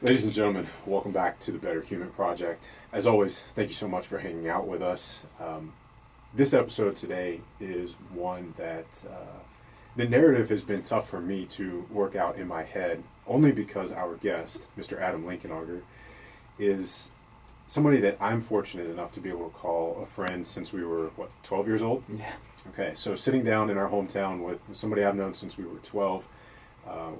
Ladies and gentlemen, welcome back to the Better Human Project. As always, thank you so much for hanging out with us. This episode today is one that the narrative has been tough for me to work out in my head, only because our guest, Mr. Adam Linkenauger, is somebody that I'm fortunate enough to be able to call a friend since we were, 12 years old? Yeah. Okay, so sitting down in our hometown with somebody I've known since we were 12.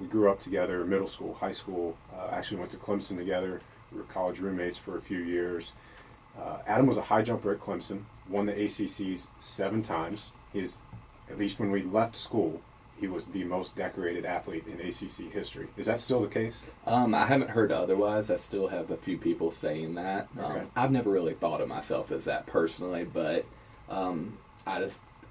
We grew up together, middle school, high school, actually went to Clemson together. We were college roommates for a few years. Adam was a high jumper at Clemson, won the ACCs 7 times. At least when we left school, he was the most decorated athlete in ACC history. Is that still the case? I haven't heard otherwise. I still have a few people saying that. Okay. I've never really thought of myself as that personally, but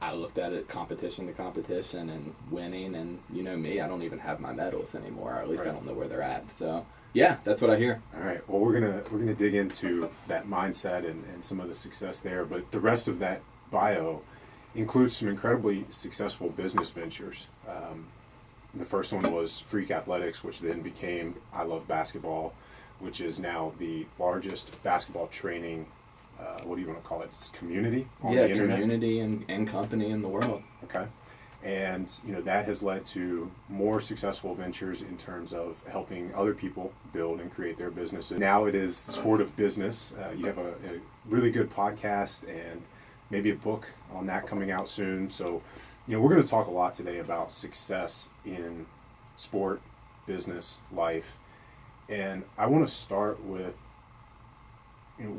I looked at it competition to competition and winning, and you know me, I don't even have my medals anymore, or at least Right. I don't know where they're at. So yeah, that's what I hear. All right. Well, we're gonna dig into that mindset and some of the success there, but the rest of that bio includes some incredibly successful business ventures. The first one was Freak Athletics, which then became I Love Basketball, which is now the largest basketball training, what do you want to call it? It's community on the internet. Community and company in the world. Okay. And, that has led to more successful ventures in terms of helping other people build and create their businesses. Now it is the sport of business. You have a really good podcast and maybe a book on that coming out soon. So, we're going to talk a lot today about success in sport, business, life. And I want to start with,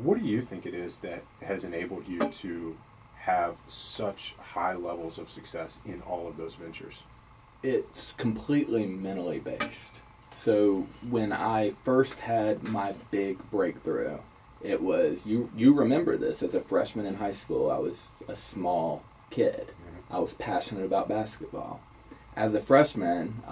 what do you think it is that has enabled you to have such high levels of success in all of those ventures? It's completely mentally based. So when I first had my big breakthrough, it was, you remember this, as a freshman in high school, I was a small kid. I was passionate about basketball. As a freshman,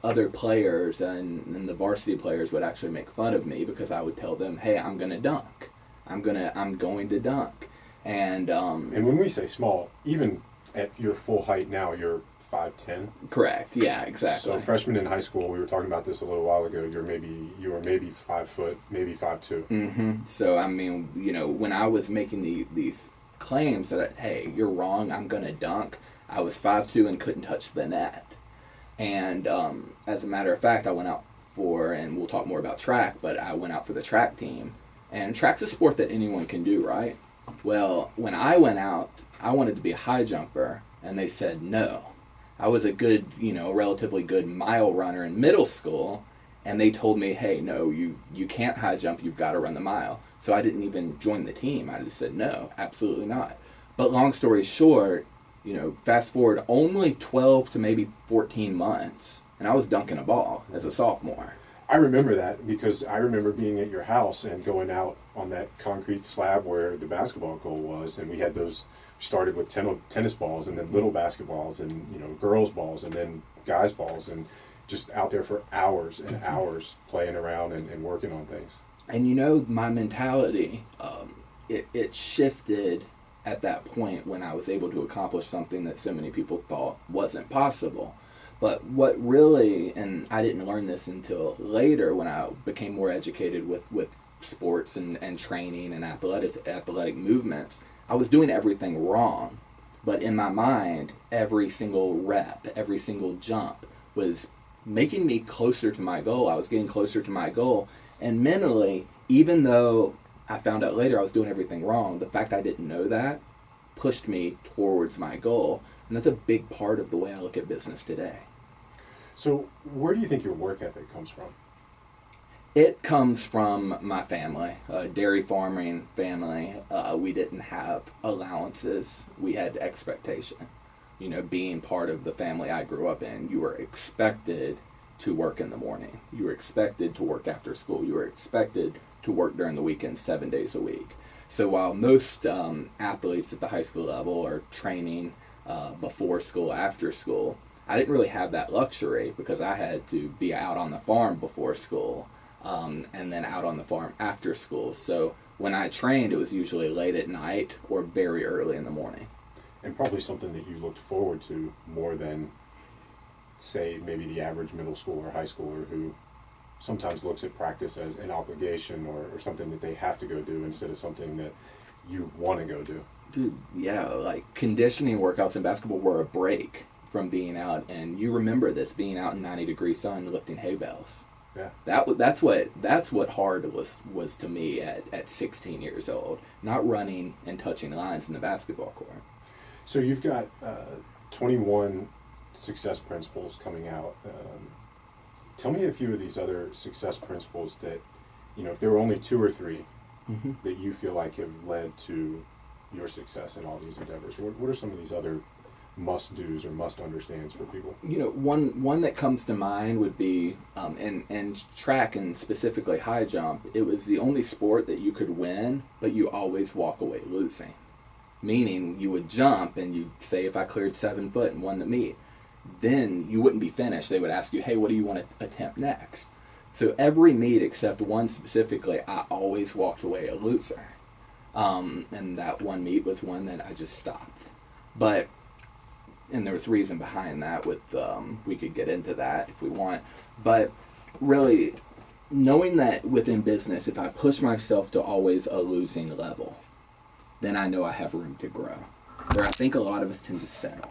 other players and the varsity players would actually make fun of me because I would tell them, "Hey, I'm going to dunk. I'm going to dunk." And when we say small, even at your full height now, you're 5'10". Correct. Yeah, exactly. So freshman in high school, we were talking about this a little while ago. You were maybe 5 foot, maybe 5'2". Mm-hmm. So I mean, when I was making these claims that, hey, you're wrong, I'm going to dunk, I was 5'2" and couldn't touch the net. And as a matter of fact, I went out and we'll talk more about track, but I went out for the track team. And track's a sport that anyone can do, right? Well, when I went out, I wanted to be a high jumper, and they said no. I was a good, relatively good mile runner in middle school, and they told me, hey, no, you can't high jump, you've got to run the mile. So I didn't even join the team. I just said, no, absolutely not. But long story short, fast forward only 12 to maybe 14 months, and I was dunking a ball as a sophomore. I remember that because I remember being at your house and going out on that concrete slab where the basketball goal was, and we had those, started with tennis balls and then little basketballs and, girls balls and then guys balls, and just out there for hours and hours playing around and working on things. And my mentality, it shifted at that point when I was able to accomplish something that so many people thought wasn't possible. But what really, and I didn't learn this until later when I became more educated with sports and training and athletic movements, I was doing everything wrong. But in my mind, every single rep, every single jump was making me closer to my goal. I was getting closer to my goal. And mentally, even though I found out later I was doing everything wrong, the fact I didn't know that pushed me towards my goal. And that's a big part of the way I look at business today. So where do you think your work ethic comes from? It comes from my family, dairy farming family. We didn't have allowances. We had expectation. Being part of the family I grew up in, you were expected to work in the morning. You were expected to work after school. You were expected to work during the weekend 7 days a week. So while most athletes at the high school level are training before school, after school, I didn't really have that luxury because I had to be out on the farm before school and then out on the farm after school. So when I trained, it was usually late at night or very early in the morning. And probably something that you looked forward to more than say, maybe the average middle schooler or high schooler who sometimes looks at practice as an obligation or something that they have to go do instead of something that you want to go do. Dude, yeah, like conditioning workouts in basketball were a break from being out, and you remember this, being out in 90-degree sun lifting hay bales. Yeah. That's what hard was to me at 16 years old, not running and touching lines in the basketball court. So you've got 21 success principles coming out. Tell me a few of these other success principles that, if there were only 2 or 3 that you feel like have led to your success in all these endeavors. What are some of these other must-dos or must-understands for people? One that comes to mind would be, and track and specifically high jump, it was the only sport that you could win, but you always walk away losing. Meaning you would jump and you'd say, if I cleared 7 foot and won the meet, then you wouldn't be finished. They would ask you, hey, what do you want to attempt next? So every meet except one specifically, I always walked away a loser. And that one meet was one that I just stopped. And there was reason behind that with, we could get into that if we want. But really, knowing that within business, if I push myself to always a losing level, then I know I have room to grow. Where I think a lot of us tend to settle.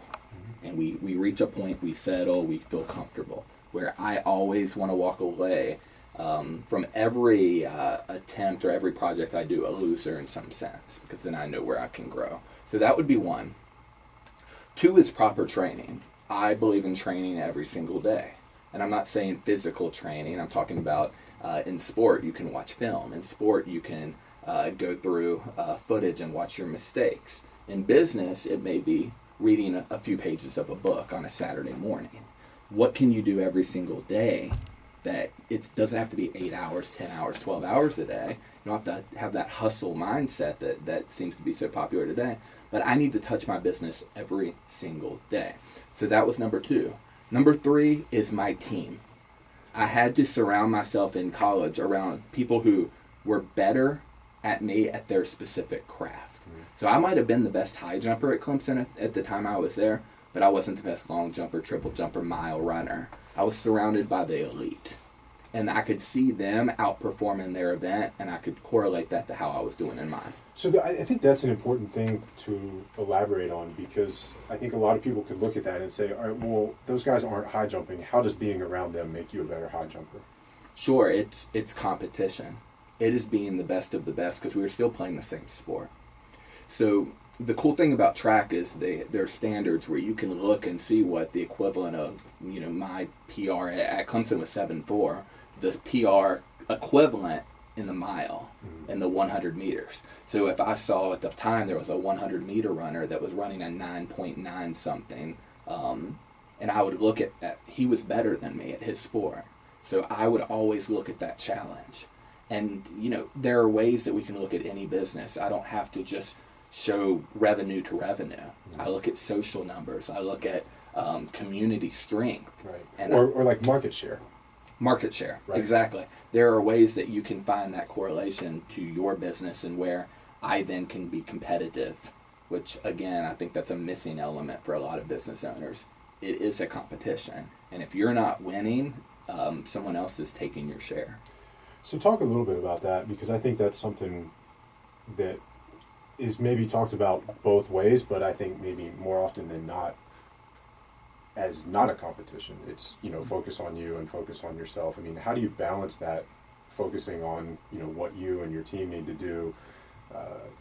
And we reach a point, we settle, we feel comfortable. Where I always want to walk away from every attempt or every project I do a loser in some sense, because then I know where I can grow. So that would be one. 2 is proper training. I believe in training every single day. And I'm not saying physical training. I'm talking about in sport, you can watch film. In sport, you can go through footage and watch your mistakes. In business, it may be reading a few pages of a book on a Saturday morning. What can you do every single day that it doesn't have to be 8 hours, 10 hours, 12 hours a day? You don't have to have that hustle mindset that seems to be so popular today. But I need to touch my business every single day. So that was number 2. Number 3 is my team. I had to surround myself in college around people who were better at me at their specific craft. So I might have been the best high jumper at Clemson at the time I was there, but I wasn't the best long jumper, triple jumper, mile runner. I was surrounded by the elite. And I could see them outperforming their event, and I could correlate that to how I was doing in mine. So I think that's an important thing to elaborate on, because I think a lot of people could look at that and say, all right, well, those guys aren't high jumping. How does being around them make you a better high jumper? Sure, it's competition. It is being the best of the best, because we were still playing the same sport. So the cool thing about track is there are standards where you can look and see what the equivalent of, my PR at Clemson was 7.4, the PR equivalent in the mile, in the 100 meters. So if I saw at the time there was a 100 meter runner that was running a 9.9 something, and I would look at he was better than me at his sport. So I would always look at that challenge. And, there are ways that we can look at any business. I don't have to just show revenue to revenue. I look at social numbers. I look at community strength. Right. And or like market share. Market share, right. Exactly. There are ways that you can find that correlation to your business and where I then can be competitive, which, again, I think that's a missing element for a lot of business owners. It is a competition. And if you're not winning, someone else is taking your share. So talk a little bit about that, because I think that's something that is maybe talked about both ways, but I think maybe more often than not as not a competition. It's, focus on you and focus on yourself. I mean, how do you balance that, focusing on, what you and your team need to do?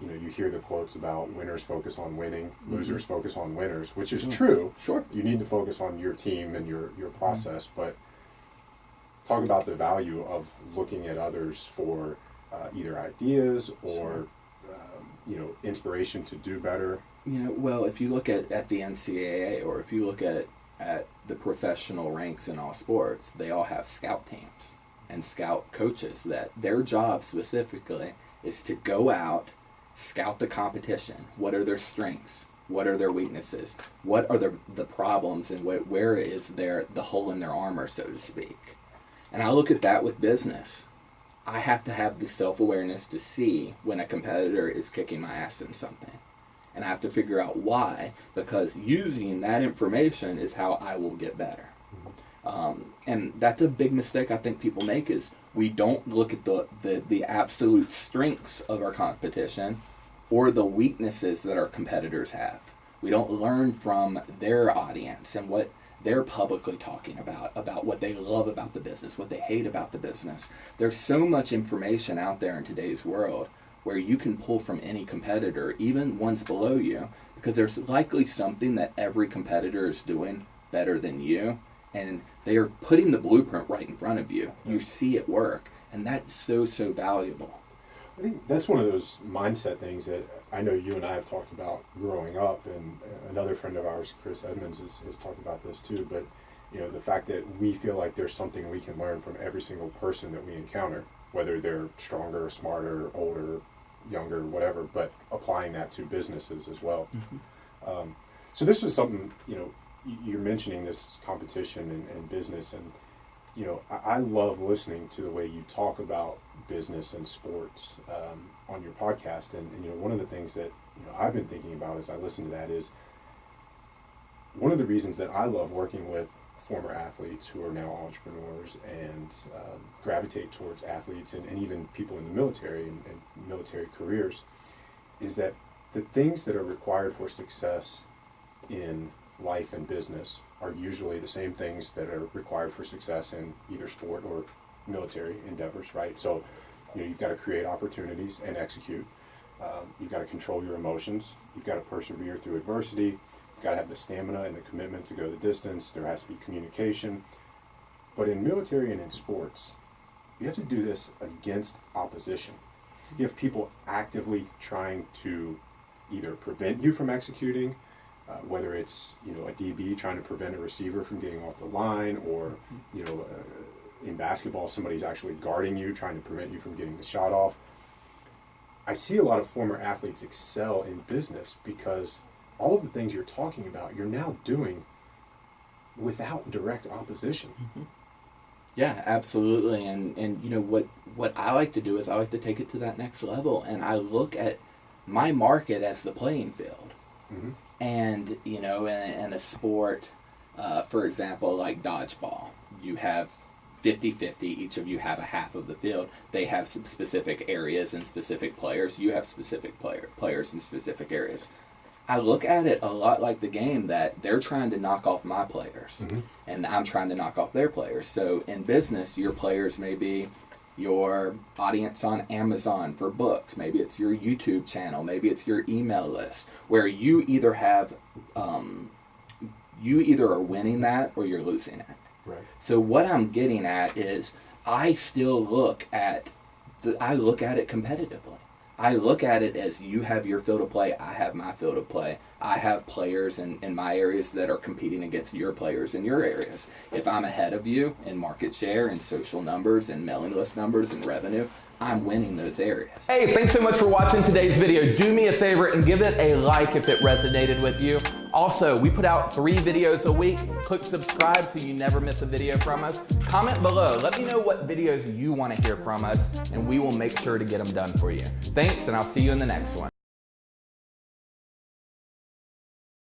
You hear the quotes about winners focus on winning, losers focus on winners, which is true. Sure. You need to focus on your team and your process, but talk about the value of looking at others for either ideas or inspiration to do better. Well, if you look at the NCAA, or if you look at the professional ranks in all sports, they all have scout teams and scout coaches that their job specifically is to go out, scout the competition. What are their strengths? What are their weaknesses? What are the problems, and where is the hole in their armor, so to speak? And I look at that with business. I have to have the self-awareness to see when a competitor is kicking my ass in something. And I have to figure out why, because using that information is how I will get better. And that's a big mistake I think people make, is we don't look at the absolute strengths of our competition or the weaknesses that our competitors have. We don't learn from their audience and what they're publicly talking about what they love about the business, what they hate about the business. There's so much information out there in today's world where you can pull from any competitor, even ones below you, because there's likely something that every competitor is doing better than you, and they are putting the blueprint right in front of you. You see it work, and that's so valuable. I think that's one of those mindset things that I know you and I have talked about growing up, and another friend of ours, Chris Edmonds, has talked about this too. But the fact that we feel like there's something we can learn from every single person that we encounter, whether they're stronger, smarter, older, younger, whatever, but applying that to businesses as well. Mm-hmm. So this is something, you're mentioning this competition and business, and I love listening to the way you talk about business and sports on your podcast. And one of the things that I've been thinking about as I listen to that is one of the reasons that I love working with former athletes who are now entrepreneurs and gravitate towards athletes and even people in the military and military careers is that the things that are required for success in life and business are usually the same things that are required for success in either sport or military endeavors, right? So, you've got to create opportunities and execute. You've got to control your emotions. You've got to persevere through adversity. You've got to have the stamina and the commitment to go the distance. There has to be communication. But in military and in sports, you have to do this against opposition. You have people actively trying to either prevent you from executing, whether it's a DB trying to prevent a receiver from getting off the line, or in basketball somebody's actually guarding you, trying to prevent you from getting the shot off. I see a lot of former athletes excel in business because all of the things you're talking about, you're now doing without direct opposition. Mm-hmm. Yeah, absolutely. And what I like to do is I like to take it to that next level, and I look at my market as the playing field. Mm-hmm. And, in a sport, for example, like dodgeball, you have 50-50, each of you have a half of the field. They have some specific areas and specific players. You have specific players in specific areas. I look at it a lot like the game, that they're trying to knock off my players, mm-hmm. and I'm trying to knock off their players. So in business, your players may be your audience on Amazon for books. Maybe it's your YouTube channel. Maybe it's your email list, where you either have, you either are winning that or you're losing it. Right. So what I'm getting at is I still look at it competitively. I look at it as you have your field of play, I have my field of play. I have players in my areas that are competing against your players in your areas. If I'm ahead of you in market share and social numbers and mailing list numbers and revenue, I'm winning those areas. Hey, thanks so much for watching today's video. Do me a favor and give it a like if it resonated with you. Also, we put out 3 videos a week. Click subscribe so you never miss a video from us. Comment below. Let me know what videos you want to hear from us, and we will make sure to get them done for you. Thanks, and I'll see you in the next one.